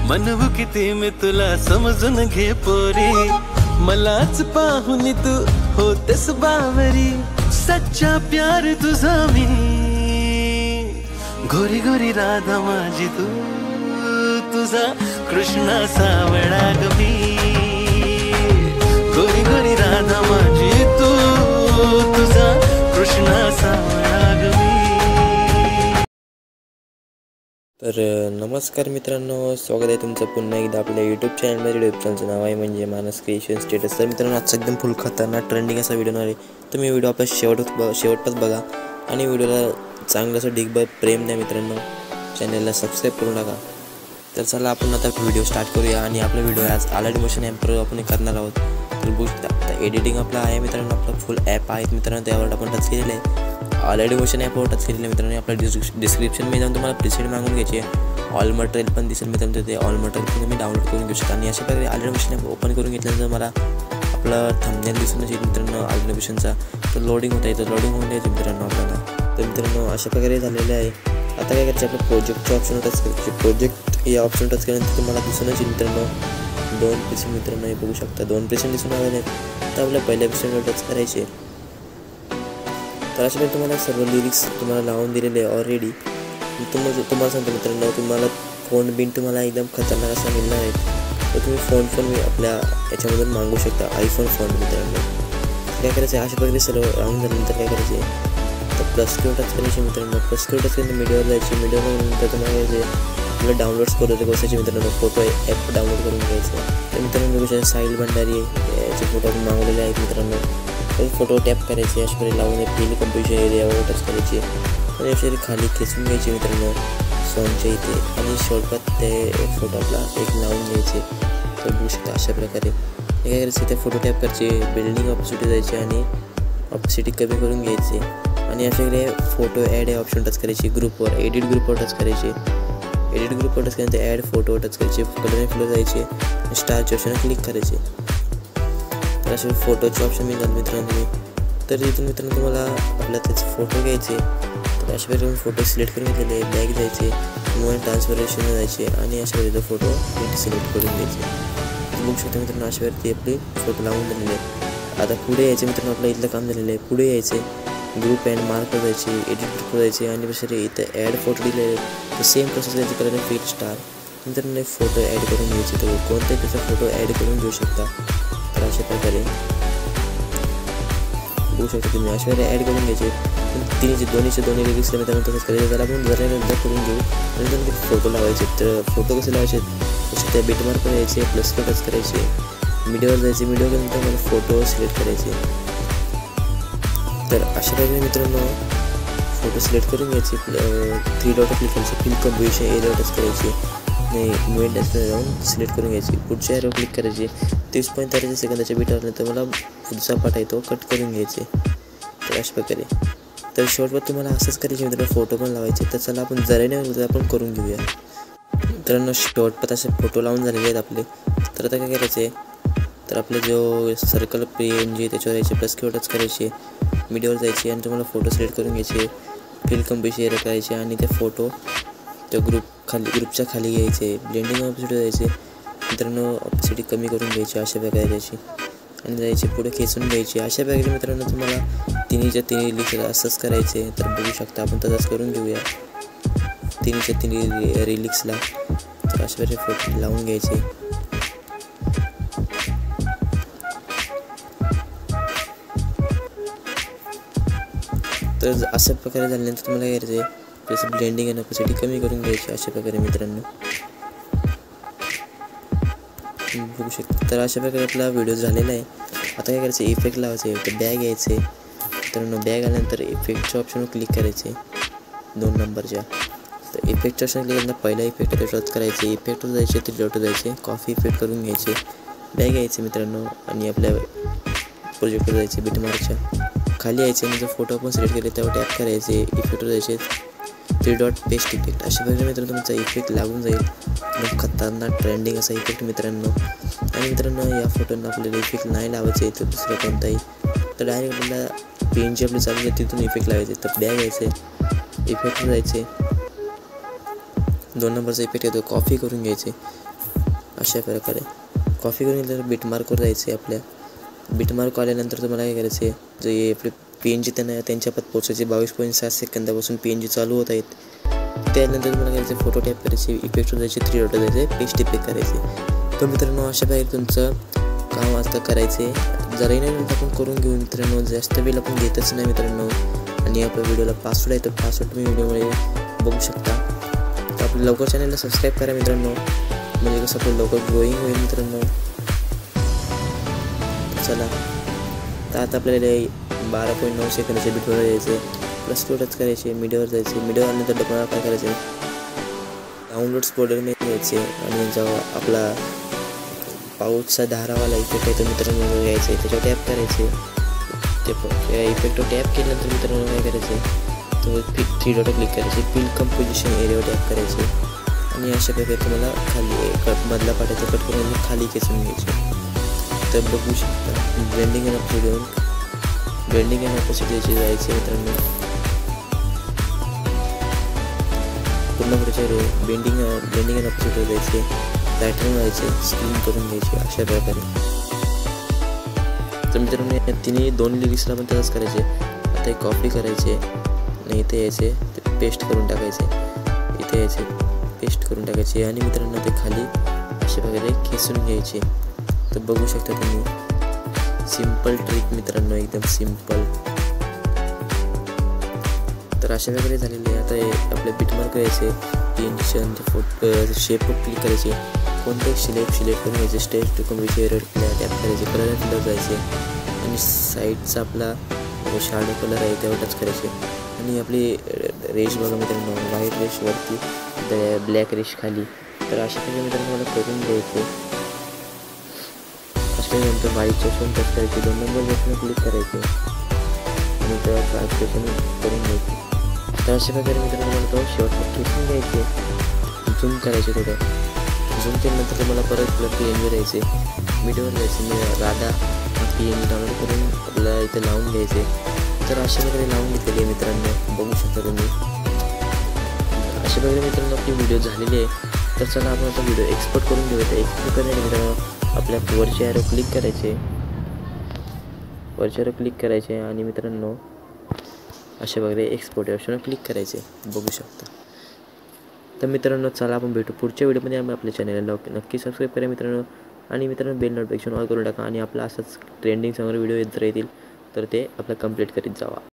म्हणू किती मी तुला समजून घे पोरी, मलाच पाहून तू होतेस बावरी, सच्चा प्यार तुझा मी, गोरी गोरी राधा माझी तू, तुझा कृष्णा सावळा ग मी, गोरी गोरी राधा माझी तू, तुझा कृष्णा सावळा ग मी। तर नमस्कार मित्रांनो, स्वागत आहे तुमचं पुन्हा एकदा आपल्या यूट्यूब चॅनलमध्ये। यूट्यूब चॅनलचं नाव आहे म्हणजे मानस क्रिएशन स्टेटस। तर मित्रांनो, आजचा एकदम फुल खतरनाक ट्रेंडिंग असा व्हिडिओ आहे, तुम्ही व्हिडिओ आपला शेवटच बघा आणि व्हिडिओला चांगलं असं ढिगभर प्रेम द्या मित्रांनो, चॅनलला सबस्क्राईब करून टाका। तर चला आपण आता व्हिडिओ स्टार्ट करूया। आणि आपला व्हिडिओ आज ऑलरेडी मोशन ॲपवर आपण करणार आहोत। तर बघू शकता आता एडिटिंग आपला आहे मित्रांनो, आपला फुल ॲप आहे मित्रांनो, त्यावर आपण टच केलेलं आहे, ऑलरेडी मोशन ॲपवर टच केलेलं आहे मित्रांनो। आपल्या डिस्क्रिप्शनमध्ये जाऊन तुम्हाला प्रीसेट मागून घ्यायची आहे, ऑल मटेरियल पण दिसेल मित्रांनो, ते ऑल मटेरियल पण तुम्ही डाउनलोड करून घेऊ शकता। आणि अशा प्रकारे ऑलरेडी मोशन ॲप ओपन करून घेतल्यानंतर मला आपला थंबनेल दिसून येईल मित्रांनो ऑलरेडी मोशनचा। तर लोडिंग होता येतं, लोडिंग होऊन द्यायचं मित्रांनो आपल्याला। तर मित्रांनो अशा प्रकारे झालेलं आहे। आता काय करायचं, आपलं प्रोजेक्टच्या ऑप्शन टच करायचे, प्रोजेक्ट या ऑप्शन टच केल्यानंतर तुम्हाला दिसून येईल मित्रांनो 2 प्रेसेंट मित्रांनो, हे बघू शकता 2 प्रेसेंट दिसून आलेले आहेत। तर आपल्या पहिल्या प्रेसेंटवर टच करायचे। तर अशा प्रकारे तुम्हाला सर्व लिरिक्स तुम्हाला लावून दिलेले आहे ऑलरेडी। तुम्हाला सांगतो मित्रांनो, तुम्हाला फोन बिन तुम्हाला एकदम खतरनाक असा मिळणार आहे। तर तुम्ही फोन आपल्या याच्यामधून मागवू शकता, आयफोन फोन मित्रांनो। काय करायचं, अशा प्रकारे सर्व राहून झाल्यानंतर काय करायचे, तर प्लस किंवा टच करायचे मित्रांनो, प्लस किंवा टच केल्यानंतर मीडियावर जायचे, मीडियावर नंतर तुम्हाला आपलं डाउनलोड्स करू बसायचे मित्रांनो, फोटो ॲप डाउनलोड करून घ्यायचं। तर मित्रांनो बघू शकता साहिल भंडारी याचे फोटो आपण मागवलेले आहेत मित्रांनो। तर फोटो टॅप करायचे, अशा प्रकारे लावून फिल कंपोजिशन एरियावर टच करायचे आणि अशा खाली खेचून घ्यायचे मित्रांनो सॉन्गच्या इथे, आणि शॉर्टकट ते फोटो आपला एक लावून घ्यायचे। तर बघू शकता अशा प्रकारे काय करायचे, ते फोटो टॅप करायचे, बिल्डिंग ऑपॉसिटी जायचे आणि ऑपॉसिटी कमी करून घ्यायचे आणि अशा प्रकारे फोटो ॲड या ऑप्शन टच करायचे, ग्रुपवर एडिट ग्रुपवर टच करायचे, एडिट ग्रुपवर टच केल्यानंतर ॲड फोटो टच करायचे, कलर आणि फ्लो जायचे, स्टारच्या ऑप्शनवर क्लिक करायचे। तर असे फोटोचे ऑप्शन मिळतात मित्रांनो तुम्ही। तर इथून मित्रांनो तुम्हाला आपल्या त्याचे फोटो घ्यायचे। तर अशा प्रकारे फोटो सिलेक्ट करून घेतलेले, बॅक जायचे, मोबाईल ट्रान्सफरेशन जायचे आणि अशा प्रकारे फोटो सिलेक्ट करून घ्यायचे। बघू शकता मित्रांनो अशा प्रकारे आपले फोटो लावून झालेले आहेत। आता पुढे यायचे मित्रांनो, आपलं इथलं काम झालेलं आहे। पुढे यायचे, ग्रुप अँड मार्कवर जायचे, एडिट ग्रुपवर जायचे आणि दुसरे इथं ॲड फोटो दिलेले तर सेम प्रोसेस करायची, कलर फिल स्टार मित्रांनो फोटो ॲड करून घ्यायचे। तर कोणत्याही त्याचा फोटो ॲड करून घेऊ शकता। तर अशा प्रकारे बघू शकता तुम्ही, अशा प्रकारे ॲड करून घ्यायचे। दोन्ही लिरिक्स मित्रांनो तसंच करायचं। त्याला आपण जरा करून घेऊ आणि नंतर फोटो लावायचे। तर फोटो कसे लावायचे, तसे त्या बीट मार्कवर यायचे, प्लस टच करायचे, मीडियावर जायचे, मीडियावर गेल्यानंतर मला फोटो सिलेक्ट करायचे। तर अशा प्रकारे मित्रांनो फोटो सिलेक्ट करून घ्यायचे, 3 डॉट क्लिक करायचे, फिल कंपोजिशन एरियावर टच करायचे, मुव्हमेंट डॅशमध्ये जाऊन सिलेक्ट करून घ्यायची, पुढच्या एरियावर क्लिक करायचे, 30.43 सेकंदाच्या बीटावर नंतर मला पुढचा पार्ट आहे तो कट करून घ्यायचे। तर अशा प्रकारे तर शॉर्टवर तुम्हाला असंच करायचे मित्रांनो, फोटो पण लावायचे। तर चला आपण जरा आपण करून घेऊया मित्रांनो। शॉर्टपट असे फोटो लावून झालेले आहेत आपले। तर आता काय करायचे, तर आपले जो सर्कल PNG त्याच्यावर यायचे, प्लस किंवा टच करायचे, मीडियावर जायचे आणि तुम्हाला फोटो सिलेक्ट करून घ्यायचे, फिल कंपोजिशन एरिया करायचे आणि ते फोटो त्या ग्रुपच्या खाली घ्यायचे, ब्लेंडिंग ऑपॉसिटी जायचे मित्रांनो, ऑपॉसिटी कमी करून घ्यायची अशा प्रकारे त्याची आणि जायचे पुढे खेचून घ्यायचे। अशा प्रकारे मित्रांनो तुम्हाला तिन्हीच्या लिरिक्स असंच करायचे। तर बघू शकता आपण तसंच करून घेऊया तिन्हीच्या लिरिक्सला। तर अशा प्रकारे फोटो लावून घ्यायचे। तर अशा प्रकारे झाल्यानंतर तुम्हाला काय करायचं, जसं ब्लेंडिंग आणि ऑपॉसिटी कमी करून घ्यायची अशा प्रकारे मित्रांनो बघू शकता। तर अशा प्रकारे आपला व्हिडिओ झालेला आहे। आता काय करायचं, इफेक्ट लावायचे, तर बॅग यायचे मित्रांनो, बॅग आल्यानंतर इफेक्टच्या ऑप्शनवर क्लिक करायचे 2 नंबरच्या। तर इफेक्टच्या ऑप्शन क्लिक केल्यानंतर पहिला इफेक्ट आहे तो टच करायचे, इफेक्टवर जायचे, 3 डॉट जायचे, कॉफी इफेक्ट करून घ्यायचे, बॅग यायचे मित्रांनो आणि आपल्या प्रोजेक्टवर जायचे, बीटमार्कच्या खाली यायचे, म्हणजे फोटो आपण सिलेक्ट केले त्यावर टॅप करायचे, इफेक्टवर जायचे, 3 डॉट पेस्ट इफेक्ट। अशा प्रकारे मित्रांनो तुमचा इफेक्ट लागून जाईल, एकदम खतरनाक ट्रेंडिंग असा इफेक्ट मित्रांनो। आणि मित्रांनो या फोटोंना आपल्याला इफेक्ट नाही लावायचे, तर दुसरं कोणताही, तर डायरेक्ट आपल्याला PNG आपली चालू आहे तिथून इफेक्ट लावायचे। तर बॅग यायचे, इफेक्टवर जायचे, 2 नंबरचा इफेक्ट येतो, कॉफी करून घ्यायचे अशा प्रकारे. कॉफी करून घेतल्यावर बीटमार्कवर जायचे. आपल्या बीटमार्क आल्यानंतर तुम्हाला काय करायचं आहे, जे आपले PNG त्यांच्या पत पोचायचे 22.7 सेकंदापासून PNG चालू होत आहेत. त्यानंतर तुम्हाला करायचं फोटो टॅप करायचे, इफेक्टवर जायचे, 3 डॉट जायचे, पेस्ट इफेक्ट करायचे. तर मित्रांनो अशा प्रकारे तुमचं काम आता करायचे. जराही नाही आपण करून घेऊ मित्रांनो, जास्त वेळ आपण घेतच नाही मित्रांनो. आणि आपल्या व्हिडिओला पासवर्ड आहे, तो पासवर्ड तुम्ही व्हिडिओमध्ये बघू शकता. तर आपल्या लवकर चॅनलला सबस्क्राईब करा मित्रांनो, म्हणजे कसं आपलं लवकर ग्रोईंग होईल मित्रांनो. चला तर आता आपल्याला 12.9 सेकंदाचे बीटवर यायचे, प्लस टच करायचे, मीडियावर जायचे. मीडियावर आल्यानंतर तुम्हाला काय करायचे, डाउनलोड्स फोल्डरमध्ये यायचे आणि जेव्हा आपला पाऊसचा धारावाला इफेक्ट आहे तो मित्रांनो यायचे, त्याच्यावर टॅप करायचे. ते इफेक्टवर टॅप केल्यानंतर मित्रांनो काय करायचे, तो 3 डॉट क्लिक करायचे, फिल कंपोजिशन एरियावर टॅप करायचे आणि अशा प्रकारे तुम्हाला खाली मधला पार्ट आहे तो कट करून खाली खेचून घ्यायचे. तर बघू शकता ब्लेंडिंग अँड ऑपोजिट देऊन ब्लेंडिंग अँड ऑपोजिट द्यायचे जायचे मित्रांनो. पूर्ण पुढचे ब्लेंडिंग अँड ऑपोजिट द्यायचे, पॅटर्न व्हायचे, स्क्रीन करून घ्यायचे अशा प्रकारे. तर मित्रांनो तिन्ही 2 लिरिक्सला पण तसंच करायचे. आता एक कॉपी करायचे आणि इथे यायचे, ते पेस्ट करून टाकायचे, इथे यायचे, पेस्ट करून टाकायचे आणि मित्रांनो ते खाली अशा प्रकारे खेचून घ्यायचे. तर बघू शकता तुम्ही, सिम्पल ट्रिक मित्रांनो, एकदम सिम्पल. तर अशा प्रकारे झालेले. आता आपले बीटमार्क यायचे, शेपवर क्लिक करायचे, कोणतं सिलेक्ट करून घ्यायचे, stage two complete area tap करायचे, कलर फिलर जायचे आणि साईडचा आपला शॅडो कलर आहे त्यावर टच करायचे आणि आपली रेश बघा मित्रांनो, व्हाईट रेशवरती ब्लॅक रेश खाली. तर अशा प्रकारे मित्रांनो मला करून द्यायचे. नंतर व्हाईटच्या शोन टच करायचे, 2 नंबर बटन क्लिक करायचे आणि त्यावर ट्रान्सलेशन करून घ्यायचे. तर अशा प्रकारे मित्रांनो मला तो शेवटला खेचून घ्यायचे, झूम करायचे. थोडं झूम केल्यानंतर तुम्हाला परत PNG द्यायचे, मीडियावर द्यायचे, राधा PNG डाउनलोड करून आपल्याला इथे लावून घ्यायचे. तर अशा प्रकारे लावून घेतलेली आहे मित्रांनो, बघू शकता तुम्ही. अशा प्रकारे मित्रांनो आपली व्हिडिओ झालेली आहे. तर चला आपण आता व्हिडिओ एक्सपोर्ट करून घेऊया. तर एक्सपोर्ट करण्यासाठी मित्रांनो आपल्या वरचे ॲरो क्लिक करायचे, आणि मित्रांनो अशा प्रकारे एक्सपोर्ट ऑप्शनवर क्लिक करायचे, बघू शकता. तर मित्रांनो चला आपण भेटू पुढच्या व्हिडिओमध्ये. आपल्या चॅनलला नक्की सबस्क्राईब करा मित्रांनो, आणि मित्रांनो बेल नोटिफिकेशन ऑल करून टाका आणि आपला असंच ट्रेंडिंग सॉंगवर व्हिडिओ येत राहतील तर ते आपलं कंप्लीट करीत जावा.